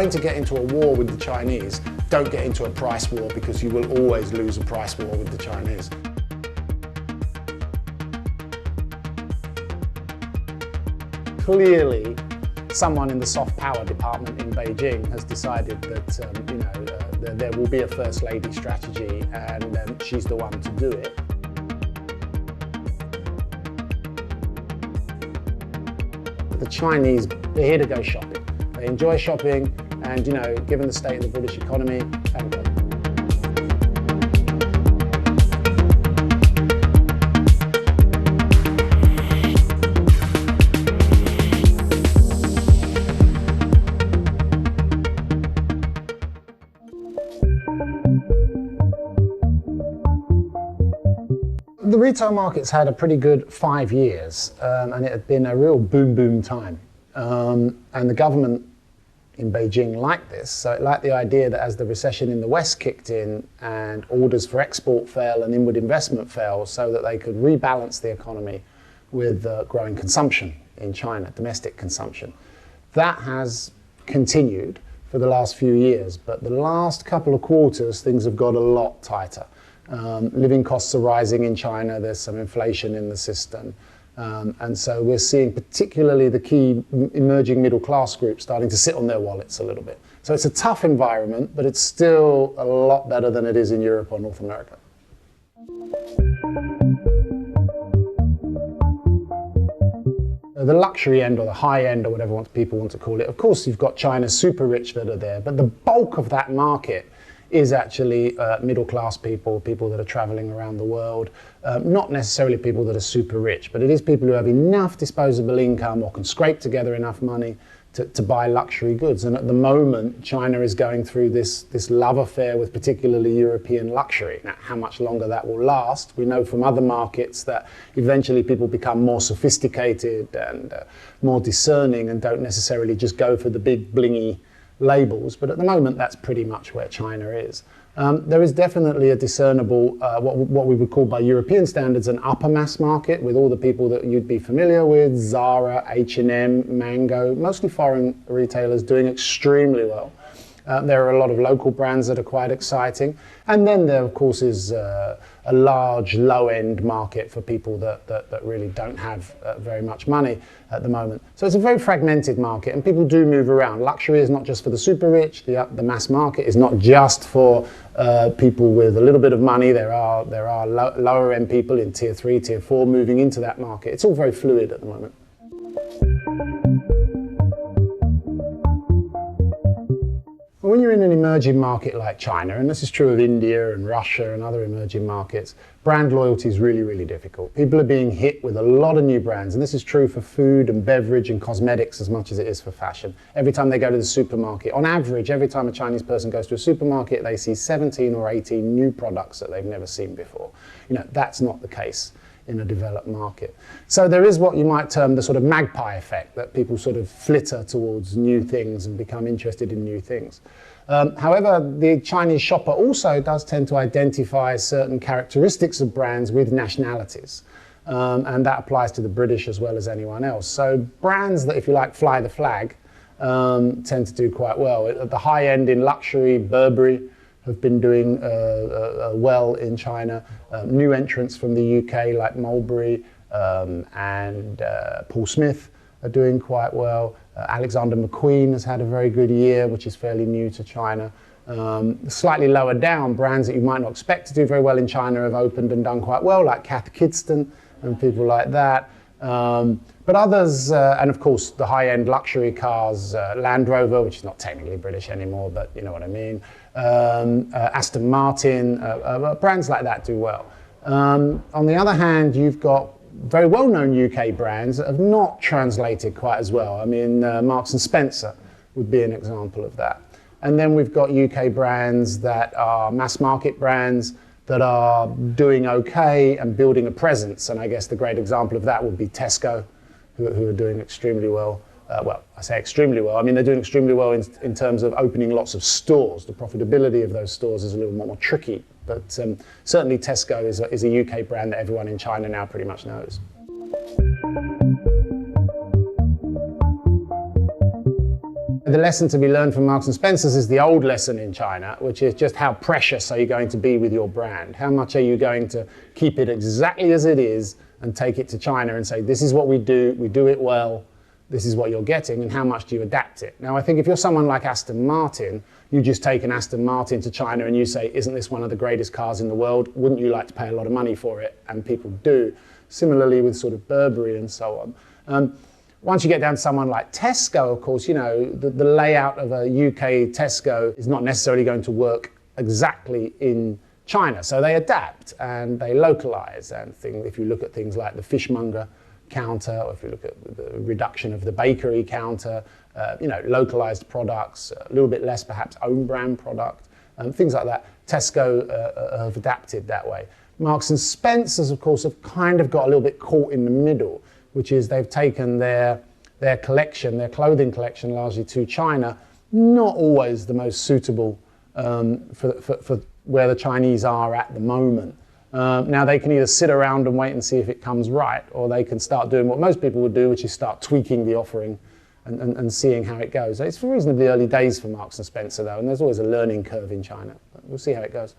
going to get into a war with the Chinese, don't get into a price war, because you will always lose a price war with the Chinese. Clearly, someone in the soft power department in Beijing has decided that there will be a First Lady strategy, and she's the one to do it. The Chinese, they're here to go shopping. They enjoy shopping, and given the state of the British economy, thank God. The retail market's had a pretty good 5 years, and it had been a real boom time. And the government in Beijing liked this, so it liked the idea that as the recession in the West kicked in and orders for export fell and inward investment fell, so that they could rebalance the economy with growing consumption in China, domestic consumption. That has continued for the last few years, but the last couple of quarters things have got a lot tighter. Living costs are rising in China, there's some inflation in the system, and so we're seeing particularly the key emerging middle class groups starting to sit on their wallets a little bit. So it's a tough environment, but it's still a lot better than it is in Europe or North America. The luxury end, or the high end, or whatever people want to call it, of course you've got China's super rich that are there, but the bulk of that market is actually middle class people that are traveling around the world, not necessarily people that are super rich, but it is people who have enough disposable income or can scrape together enough money to buy luxury goods. And at the moment, China is going through this love affair with particularly European luxury. Now, how much longer that will last, we know from other markets that eventually people become more sophisticated and more discerning and don't necessarily just go for the big blingy labels, but at the moment that's pretty much where China is. There is definitely a discernible, what we would call by European standards, an upper mass market with all the people that you'd be familiar with, Zara, H&M, Mango, mostly foreign retailers doing extremely well. There are a lot of local brands that are quite exciting. And then there, of course, is a large low-end market for people that really don't have very much money at the moment. So it's a very fragmented market, and people do move around. Luxury is not just for the super rich. The mass market is not just for people with a little bit of money. There are lower-end people in tier 3, tier 4 moving into that market. It's all very fluid at the moment. When you're in an emerging market like China, and this is true of India and Russia and other emerging markets, brand loyalty is really, really difficult. People are being hit with a lot of new brands, and this is true for food and beverage and cosmetics as much as it is for fashion. Every time they go to the supermarket, on average, every time a Chinese person goes to a supermarket, they see 17 or 18 new products that they've never seen before. That's not the case in a developed market. So there is what you might term the sort of magpie effect, that people sort of flitter towards new things and become interested in new things. However, the Chinese shopper also does tend to identify certain characteristics of brands with nationalities. And that applies to the British as well as anyone else. So brands that, if you like, fly the flag tend to do quite well. At the high end in luxury, Burberry have been doing well in China. New entrants from the UK like Mulberry and Paul Smith are doing quite well. Alexander McQueen has had a very good year, which is fairly new to China. Slightly lower down, brands that you might not expect to do very well in China have opened and done quite well, like Cath Kidston and people like that. But others, and of course the high-end luxury cars, Land Rover, which is not technically British anymore, but you know what I mean, Aston Martin, brands like that do well. On the other hand, you've got very well-known UK brands that have not translated quite as well. I mean, Marks & Spencer would be an example of that. And then we've got UK brands that are mass market brands that are doing okay and building a presence. And I guess the great example of that would be Tesco, who are doing extremely well. Well, I say extremely well. I mean, they're doing extremely well in terms of opening lots of stores. The profitability of those stores is a little more tricky. But certainly Tesco is a UK brand that everyone in China now pretty much knows. The lesson to be learned from Marks and Spencer's is the old lesson in China, which is just how precious are you going to be with your brand? How much are you going to keep it exactly as it is and take it to China and say, this is what we do it well, this is what you're getting, and how much do you adapt it? Now, I think if you're someone like Aston Martin, you just take an Aston Martin to China and you say, isn't this one of the greatest cars in the world? Wouldn't you like to pay a lot of money for it? And people do. Similarly with sort of Burberry and so on. Once you get down to someone like Tesco, of course, you know, the layout of a UK Tesco is not necessarily going to work exactly in China. So they adapt and they localize. And if you look at things like the fishmonger counter, or if you look at the reduction of the bakery counter, you know, localized products, a little bit less perhaps own brand product, things like that. Tesco have adapted that way. Marks and Spencer's, of course, have kind of got a little bit caught in the middle, which is they've taken their collection, their clothing collection largely to China, not always the most suitable for where the Chinese are at the moment. Now they can either sit around and wait and see if it comes right, or they can start doing what most people would do, which is start tweaking the offering and seeing how it goes. It's reasonably early days for Marks and Spencer though, and there's always a learning curve in China. We'll see how it goes.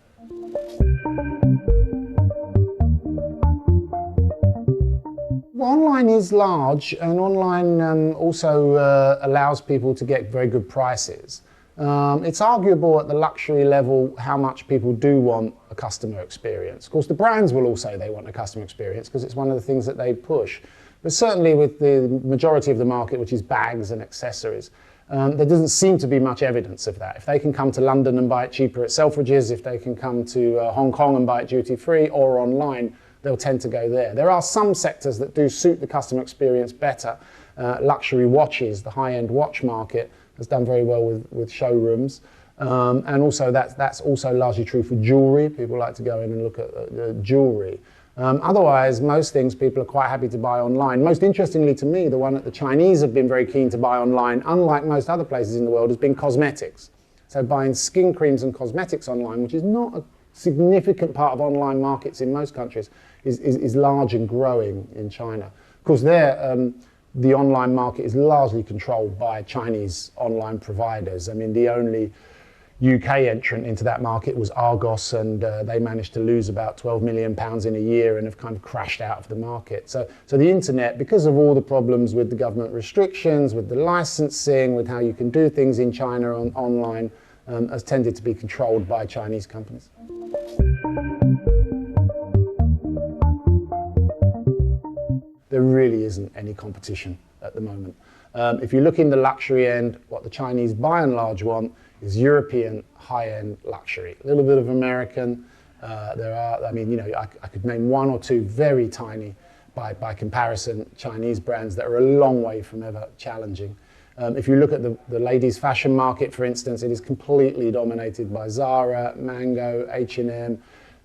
Online is large, and online also allows people to get very good prices. It's arguable at the luxury level how much people do want a customer experience. Of course, the brands will all say they want a customer experience because it's one of the things that they push. But certainly with the majority of the market, which is bags and accessories, there doesn't seem to be much evidence of that. If they can come to London and buy it cheaper at Selfridges, if they can come to Hong Kong and buy it duty-free or online, they'll tend to go there. There are some sectors that do suit the customer experience better. Luxury watches, the high-end watch market, has done very well with showrooms. And also that's also largely true for jewellery. People like to go in and look at jewellery. Otherwise, most things people are quite happy to buy online. Most interestingly to me, the one that the Chinese have been very keen to buy online, unlike most other places in the world, has been cosmetics. So buying skin creams and cosmetics online, which is not a significant part of online markets in most countries, is large and growing in China. Of course, the online market is largely controlled by Chinese online providers. I mean, the only UK entrant into that market was Argos, and they managed to lose about £12 million in a year and have kind of crashed out of the market. So the internet, because of all the problems with the government restrictions, with the licensing, with how you can do things in China online, has tended to be controlled by Chinese companies. There really isn't any competition at the moment. If you look in the luxury end, what the Chinese by and large want is European high-end luxury. A little bit of American. I mean, you know, I could name one or two very tiny, by comparison, Chinese brands that are a long way from ever challenging. If you look at the ladies' fashion market, for instance, it is completely dominated by Zara, Mango, H&M.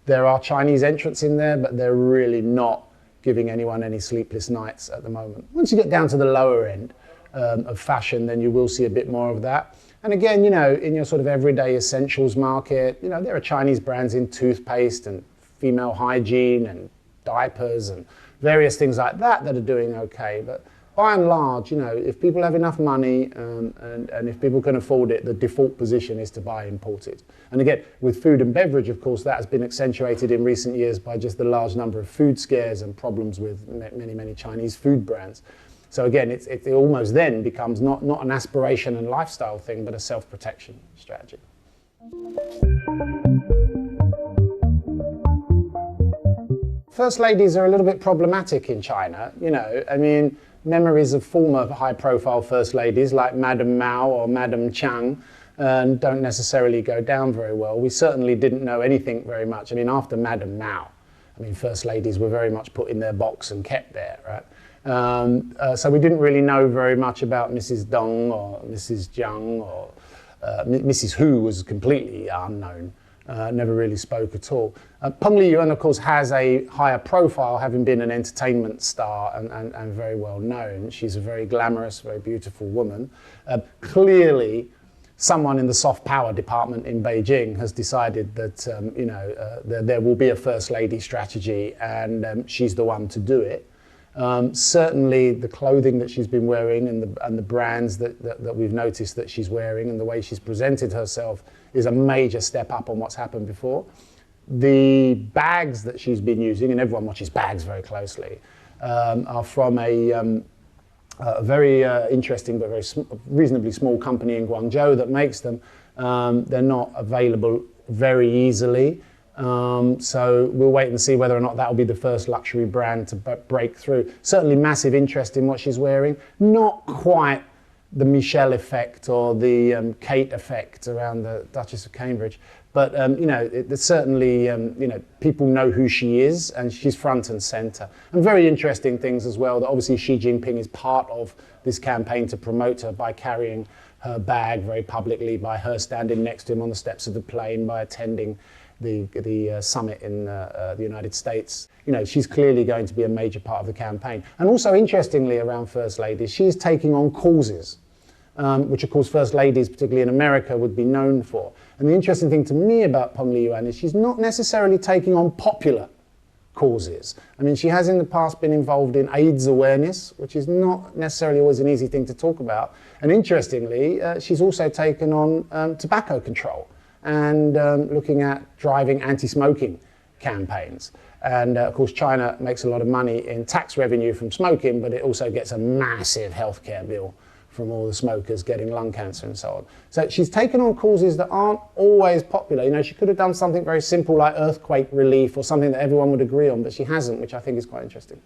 There are Chinese entrants in there, but they're really not giving anyone any sleepless nights at the moment. Once you get down to the lower end of fashion, then you will see a bit more of that. And again, you know, in your sort of everyday essentials market, you know, there are Chinese brands in toothpaste and female hygiene and diapers and various things like that that are doing okay. But by and large, you know, if people have enough money and if people can afford it, the default position is to buy imported. And again, with food and beverage, of course, that has been accentuated in recent years by just the large number of food scares and problems with many Chinese food brands. So again, it almost then becomes not an aspiration and lifestyle thing, but a self-protection strategy. First ladies are a little bit problematic in China, you know. I mean, memories of former high-profile first ladies like Madame Mao or Madame Chiang don't necessarily go down very well. We certainly didn't know anything very much. I mean, after Madame Mao, I mean, first ladies were very much put in their box and kept there, right? So we didn't really know very much about Mrs. Deng or Mrs. Jiang, or Mrs. Hu was completely unknown. Never really spoke at all. Peng Liyuan, of course, has a higher profile, having been an entertainment star and very well known. She's a very glamorous, very beautiful woman. Clearly, someone in the soft power department in Beijing has decided that there will be a first lady strategy, and she's the one to do it. Certainly the clothing that she's been wearing and the brands that we've noticed that she's wearing and the way she's presented herself is a major step up on what's happened before. The bags that she's been using, and everyone watches bags very closely, are from a very interesting but very reasonably small company in Guangzhou that makes them. They're not available very easily. So we'll wait and see whether or not that will be the first luxury brand to break through. Certainly massive interest in what she's wearing. Not quite the Michelle effect or the Kate effect around the Duchess of Cambridge. But it's certainly, people know who she is and she's front and center. And very interesting things as well, that obviously Xi Jinping is part of this campaign to promote her by carrying her bag very publicly, by her standing next to him on the steps of the plane, by attending the summit in the United States. She's clearly going to be a major part of the campaign. And also, interestingly, around First Ladies, she's taking on causes, which of course First Ladies, particularly in America, would be known for. And the interesting thing to me about Peng Liyuan is she's not necessarily taking on popular causes. I mean, she has in the past been involved in AIDS awareness, which is not necessarily always an easy thing to talk about. And interestingly, she's also taken on tobacco control and looking at driving anti-smoking campaigns. And of course, China makes a lot of money in tax revenue from smoking, but it also gets a massive healthcare bill from all the smokers getting lung cancer and so on. So she's taken on causes that aren't always popular. She could have done something very simple like earthquake relief or something that everyone would agree on, but she hasn't, which I think is quite interesting.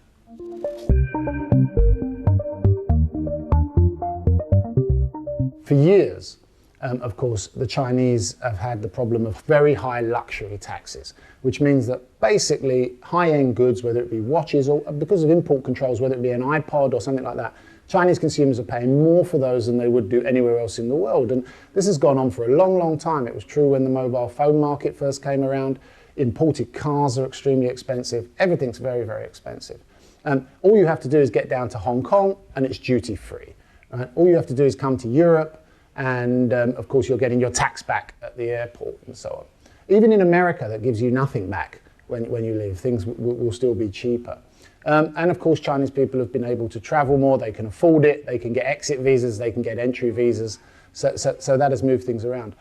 For years, of course, the Chinese have had the problem of very high luxury taxes, which means that basically high-end goods, whether it be watches or because of import controls, whether it be an iPod or something like that, Chinese consumers are paying more for those than they would do anywhere else in the world. And this has gone on for a long, long time. It was true when the mobile phone market first came around. Imported cars are extremely expensive. Everything's very, very expensive. All you have to do is get down to Hong Kong and it's duty-free. Right? All you have to do is come to Europe and of course you're getting your tax back at the airport and so on. Even in America, that gives you nothing back when you leave. Things will still be cheaper. And of course, Chinese people have been able to travel more. They can afford it. They can get exit visas. They can get entry visas. So that has moved things around.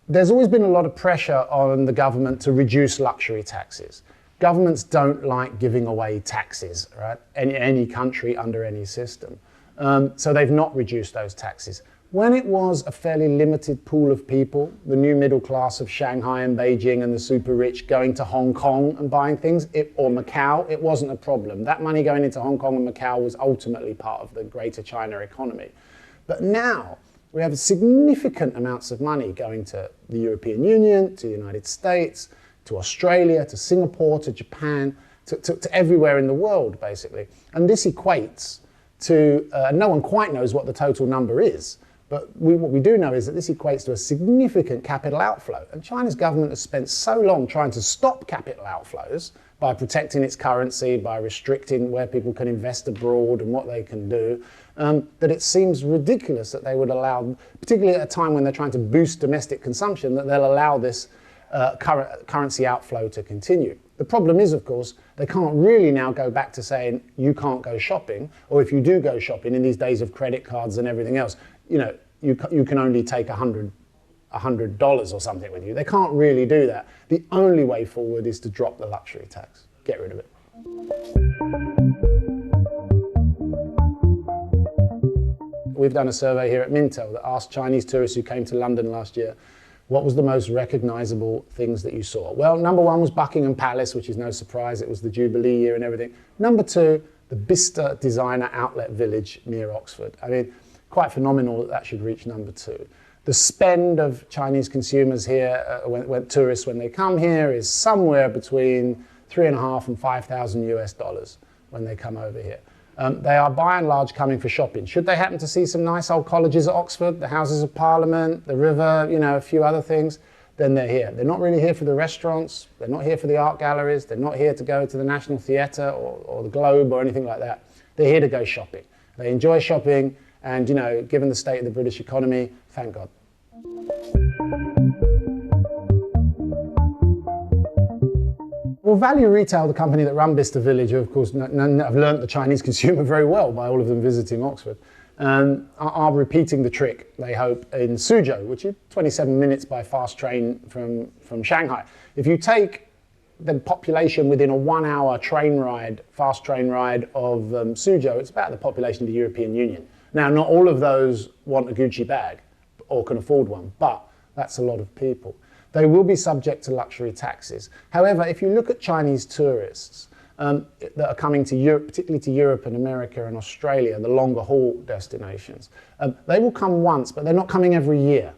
There's always been a lot of pressure on the government to reduce luxury taxes. Governments don't like giving away taxes, right? Any country under any system. So they've not reduced those taxes. When it was a fairly limited pool of people, the new middle class of Shanghai and Beijing and the super rich going to Hong Kong and buying things, or Macau, it wasn't a problem. That money going into Hong Kong and Macau was ultimately part of the greater China economy. But now we have significant amounts of money going to the European Union, to the United States, to Australia, to Singapore, to Japan, to everywhere in the world, basically. And this equates to, no one quite knows what the total number is, but what we do know is that this equates to a significant capital outflow. And China's government has spent so long trying to stop capital outflows by protecting its currency, by restricting where people can invest abroad and what they can do, that it seems ridiculous that they would allow, particularly at a time when they're trying to boost domestic consumption, that they'll allow this currency outflow to continue. The problem is, of course, they can't really now go back to saying you can't go shopping, or if you do go shopping in these days of credit cards and everything else, you can only take $100 or something with you. They can't really do that. The only way forward is to drop the luxury tax. Get rid of it. We've done a survey here at Mintel that asked Chinese tourists who came to London last year, what was the most recognizable things that you saw? Well, number one was Buckingham Palace, which is no surprise. It was the Jubilee year and everything. Number two, the Bicester designer outlet village near Oxford. I mean, quite phenomenal that should reach number two. The spend of Chinese consumers here, when tourists, when they come here, is somewhere between $3,500 and $5,000 US when they come over here. They are by and large coming for shopping. Should they happen to see some nice old colleges at Oxford, the Houses of Parliament, the river, a few other things, then they're here. They're not really here for the restaurants. They're not here for the art galleries. They're not here to go to the National Theatre or the Globe or anything like that. They're here to go shopping. They enjoy shopping. And, given the state of the British economy, thank God. Well, Well, Value Retail, the company that run Bicester Village, of course, have learnt the Chinese consumer very well by all of them visiting Oxford, are repeating the trick, they hope, in Suzhou, which is 27 minutes by fast train from Shanghai. If you take the population within a 1 hour train ride, fast train ride of Suzhou, it's about the population of the European Union. Now, not all of those want a Gucci bag or can afford one, but that's a lot of people. They will be subject to luxury taxes. However, if you look at Chinese tourists that are coming to Europe, particularly to Europe and America and Australia, the longer haul destinations, they will come once, but they're not coming every year.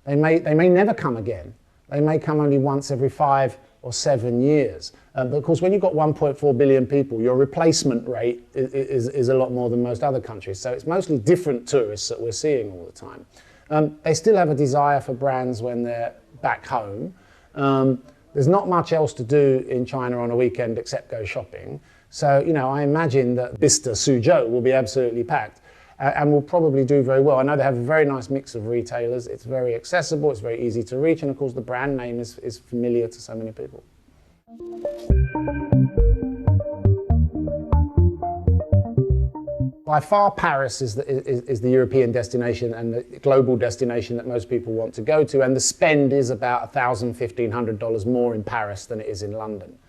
They may never come again. They may come only once every 5 or 7 years. But of course, when you've got 1.4 billion people, your replacement rate is a lot more than most other countries. So it's mostly different tourists that we're seeing all the time. They still have a desire for brands when they're back home. There's not much else to do in China on a weekend except go shopping. So, I imagine that Bicester, Suzhou will be absolutely packed and will probably do very well. I know they have a very nice mix of retailers. It's very accessible, it's very easy to reach, and of course the brand name is familiar to so many people. By far, Paris is the European destination and the global destination that most people want to go to, and the spend is about $1,000, $1,500 more in Paris than it is in London.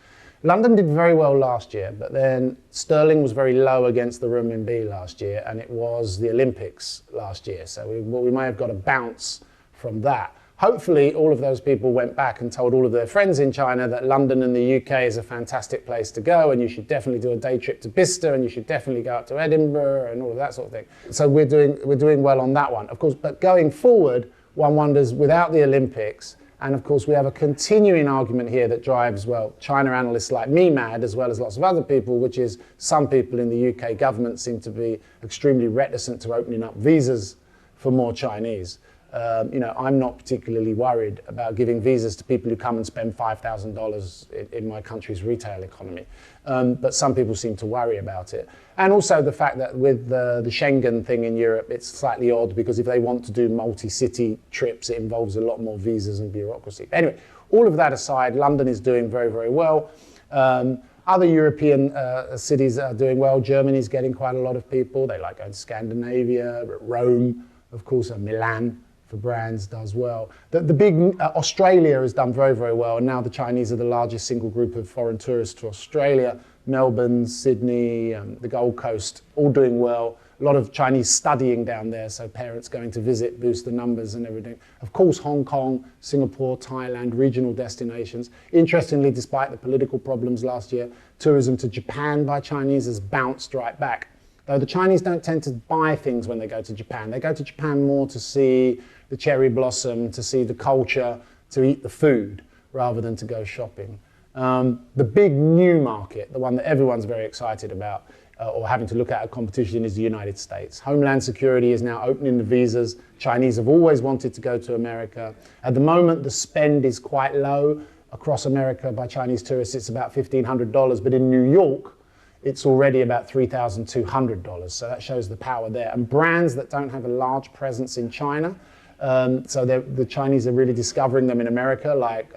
London did very well last year, but then sterling was very low against the renminbi last year, and it was the Olympics last year, so we may have got a bounce from that. Hopefully, all of those people went back and told all of their friends in China that London and the UK is a fantastic place to go, and you should definitely do a day trip to Bicester, and you should definitely go up to Edinburgh, and all of that sort of thing. So we're doing well on that one, of course. But going forward, one wonders, without the Olympics, and of course we have a continuing argument here that drives, well, China analysts like me mad, as well as lots of other people, which is some people in the UK government seem to be extremely reticent to opening up visas for more Chinese. I'm not particularly worried about giving visas to people who come and spend $5,000 in my country's retail economy. But some people seem to worry about it. And also the fact that with the Schengen thing in Europe, it's slightly odd because if they want to do multi-city trips, it involves a lot more visas and bureaucracy. Anyway, all of that aside, London is doing very, very well. Other European cities are doing well. Germany's getting quite a lot of people. They like going to Scandinavia, Rome, of course, Milan for brands does well. The big Australia has done very, very well, and now the Chinese are the largest single group of foreign tourists to Australia. Melbourne, Sydney, the Gold Coast, all doing well. A lot of Chinese studying down there, so parents going to visit, boost the numbers and everything. Of course, Hong Kong, Singapore, Thailand, regional destinations. Interestingly, despite the political problems last year, tourism to Japan by Chinese has bounced right back. Though the Chinese don't tend to buy things when they go to Japan. They go to Japan more to see the cherry blossom, to see the culture, to eat the food, rather than to go shopping. The big new market, the one that everyone's very excited about, or having to look at a competition, is the United States. Homeland Security is now opening the visas. Chinese have always wanted to go to America. At the moment, the spend is quite low. Across America by Chinese tourists, it's about $1,500, but in New York, it's already about $3,200. So that shows the power there. And brands that don't have a large presence in China, so the Chinese are really discovering them in America, like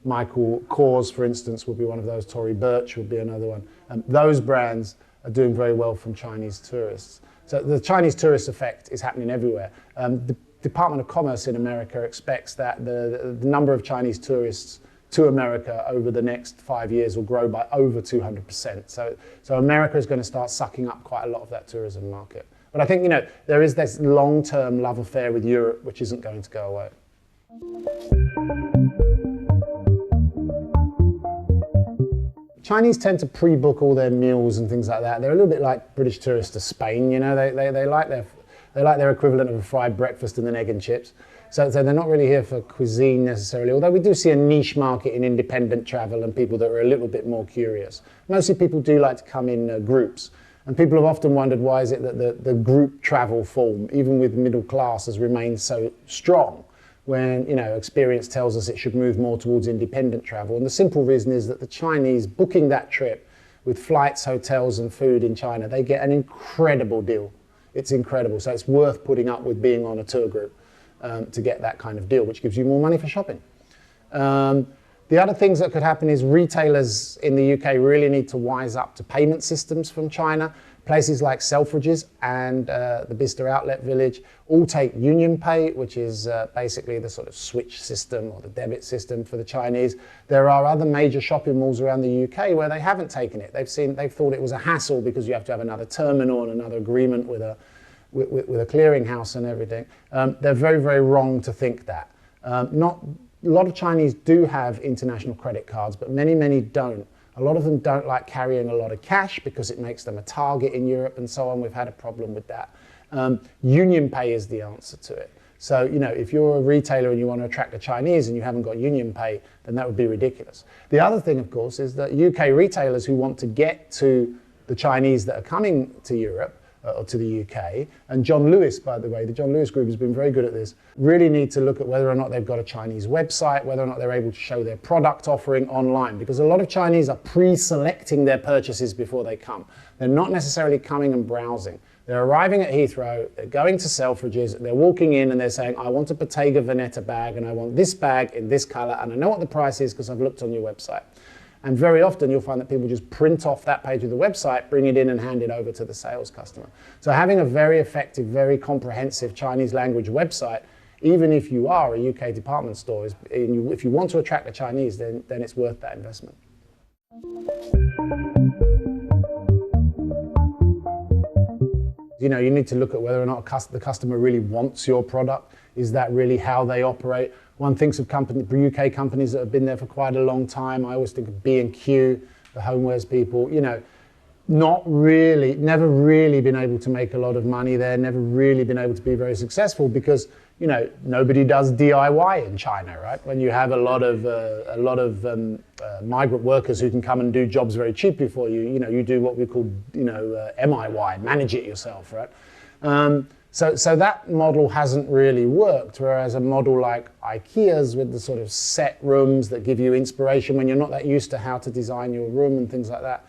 Michael Kors, for instance, would be one of those. Tory Burch would be another one. Those brands are doing very well from Chinese tourists. So the Chinese tourist effect is happening everywhere. The Department of Commerce in America expects that the number of Chinese tourists to America over the next 5 years will grow by over 200%. So America is going to start sucking up quite a lot of that tourism market. But I think, there is this long-term love affair with Europe, which isn't going to go away. Chinese tend to pre-book all their meals and things like that. They're a little bit like British tourists to Spain, they like their equivalent of a fried breakfast and an egg and chips. So they're not really here for cuisine necessarily, although we do see a niche market in independent travel and people that are a little bit more curious. Mostly people do like to come in groups, and people have often wondered why is it that the group travel form, even with middle class, has remained so strong when experience tells us it should move more towards independent travel. And the simple reason is that the Chinese booking that trip with flights, hotels and food in China, they get an incredible deal. It's incredible, so it's worth putting up with being on a tour group to get that kind of deal, which gives you more money for shopping. The other things that could happen is retailers in the UK really need to wise up to payment systems from China. Places like Selfridges and the Bicester Outlet Village all take Union Pay, which is basically the sort of switch system or the debit system for the Chinese. There are other major shopping malls around the UK where they haven't taken it. They've thought it was a hassle because you have to have another terminal and another agreement with a clearinghouse and everything. They're very, very wrong to think that. A lot of Chinese do have international credit cards, but many, many don't. A lot of them don't like carrying a lot of cash because it makes them a target in Europe and so on. We've had a problem with that. Union Pay is the answer to it. So, if you're a retailer and you want to attract the Chinese and you haven't got Union Pay, then that would be ridiculous. The other thing, of course, is that UK retailers who want to get to the Chinese that are coming to Europe or to the UK, and John Lewis, by the way, the John Lewis Group has been very good at this, really need to look at whether or not they've got a Chinese website, whether or not they're able to show their product offering online, because a lot of Chinese are pre-selecting their purchases before they come. They're not necessarily coming and browsing. They're arriving at Heathrow, they're going to Selfridges, they're walking in and they're saying, I want a Bottega Veneta bag and I want this bag in this color and I know what the price is because I've looked on your website. And very often you'll find that people just print off that page of the website, bring it in and hand it over to the sales customer. So having a very effective, very comprehensive Chinese language website, even if you are a UK department store, if you want to attract the Chinese, then it's worth that investment. You need to look at whether or not the customer really wants your product. Is that really how they operate? One thinks of UK companies that have been there for quite a long time. I always think of B&Q, the homewares people, never really been able to make a lot of money there, never really been able to be very successful because, nobody does DIY in China, right? When you have a lot of migrant workers who can come and do jobs very cheaply for you, you do what we call, MIY, manage it yourself, right? So that model hasn't really worked, whereas a model like IKEA's with the sort of set rooms that give you inspiration when you're not that used to how to design your room and things like that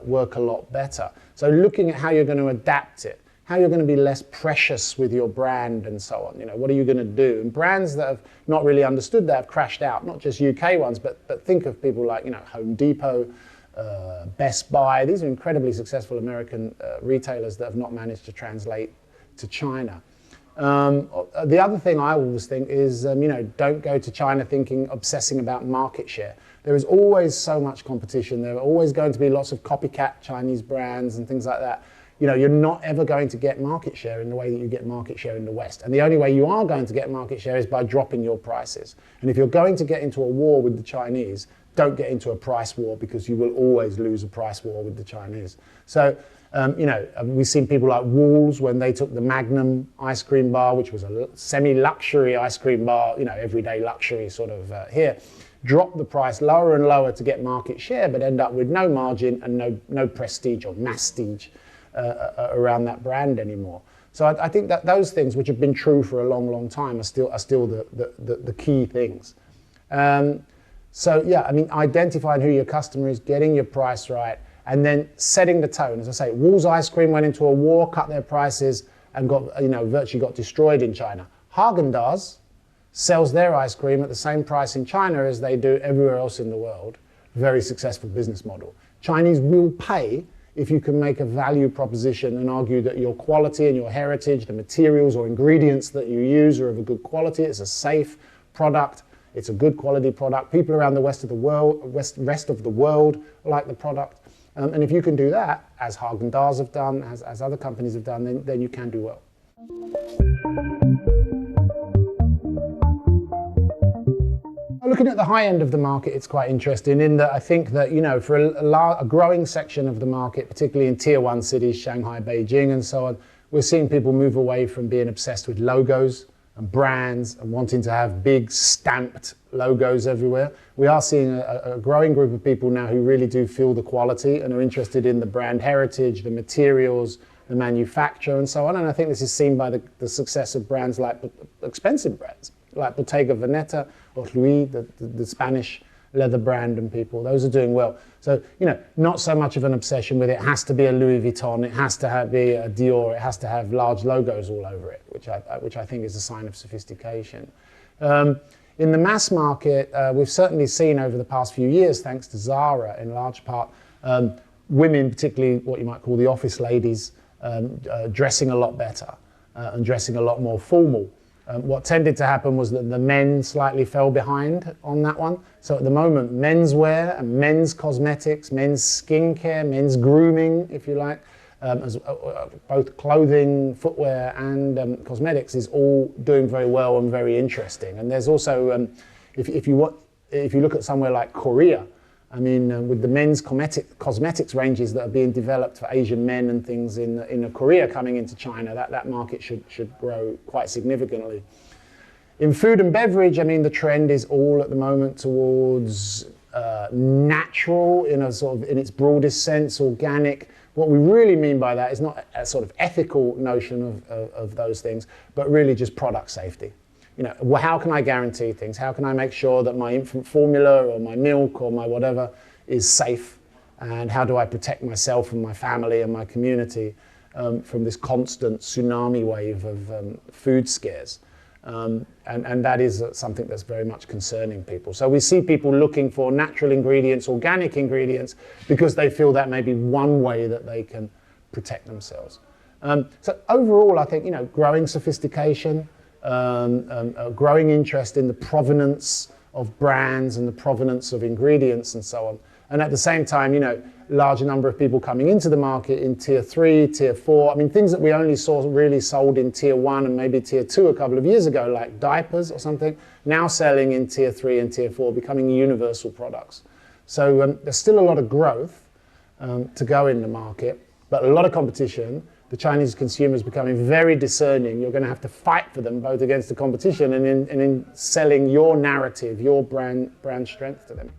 work a lot better. So looking at how you're going to adapt it, how you're going to be less precious with your brand and so on. What are you going to do? And brands that have not really understood that have crashed out, not just UK ones, but think of people like, Home Depot, Best Buy. These are incredibly successful American retailers that have not managed to translate to China. The other thing I always think is, don't go to China obsessing about market share. There is always so much competition. There are always going to be lots of copycat Chinese brands and things like that. You're not ever going to get market share in the way that you get market share in the West. And the only way you are going to get market share is by dropping your prices. And if you're going to get into a war with the Chinese, don't get into a price war because you will always lose a price war with the Chinese. So, we've seen people like Walls when they took the Magnum ice cream bar, which was a semi-luxury ice cream bar, everyday luxury sort of here, drop the price lower and lower to get market share, but end up with no margin and no prestige or mastige around that brand anymore. So I think that those things, which have been true for a long, long time, are still the key things. Identifying who your customer is, getting your price right, and then setting the tone. As I say, Walls Ice Cream went into a war, cut their prices, and virtually got destroyed in China. Häagen-Dazs sells their ice cream at the same price in China as they do everywhere else in the world. Very successful business model. Chinese will pay if you can make a value proposition and argue that your quality and your heritage, the materials or ingredients that you use are of a good quality, it's a safe product, it's a good quality product. People around the rest of the world like the product. And if you can do that, as Häagen-Dazs have done, as other companies have done, then you can do well. Looking at the high end of the market, it's quite interesting in that I think that, for a growing section of the market, particularly in tier 1 cities, Shanghai, Beijing and so on, we're seeing people move away from being obsessed with logos and brands and wanting to have big stamped logos everywhere. We are seeing a growing group of people now who really do feel the quality and are interested in the brand heritage, the materials, the manufacture and so on. And I think this is seen by the success of brands like expensive brands, like Bottega Veneta or Louis, the Spanish leather brand and people. Those are doing well. So, not so much of an obsession with it. It has to be a Louis Vuitton, it has to be a Dior, it has to have large logos all over it, which I think is a sign of sophistication. In the mass market, we've certainly seen over the past few years, thanks to Zara in large part, women, particularly what you might call the office ladies, dressing a lot better and dressing a lot more formal. What tended to happen was that the men slightly fell behind on that one. So at the moment, menswear and men's cosmetics, men's skincare, men's grooming, if you like, both clothing, footwear and cosmetics is all doing very well and very interesting. And there's also, if you look at somewhere like Korea, I mean, with the men's cosmetics ranges that are being developed for Asian men and things in Korea coming into China, that market should grow quite significantly. In food and beverage, I mean, the trend is all at the moment towards natural in its broadest sense, organic. What we really mean by that is not a sort of ethical notion of those things, but really just product safety. You know, how can I guarantee things? How can I make sure that my infant formula or my milk or my whatever is safe? And how do I protect myself and my family and my community from this constant tsunami wave of food scares? And that is something that's very much concerning people. So we see people looking for natural ingredients, organic ingredients, because they feel that may be one way that they can protect themselves. So overall, I think, you know, growing sophistication, a growing interest in the provenance of brands and the provenance of ingredients and so on. And at the same time, you know, larger number of people coming into the market in tier 3, tier 4. I mean, things that we only saw really sold in tier 1 and maybe tier 2 a couple of years ago, like diapers or something, now selling in tier 3 and tier 4, becoming universal products. So there's still a lot of growth to go in the market, but a lot of competition. The Chinese consumers becoming very discerning. You're going to have to fight for them, both against the competition and in selling your narrative, your brand strength to them.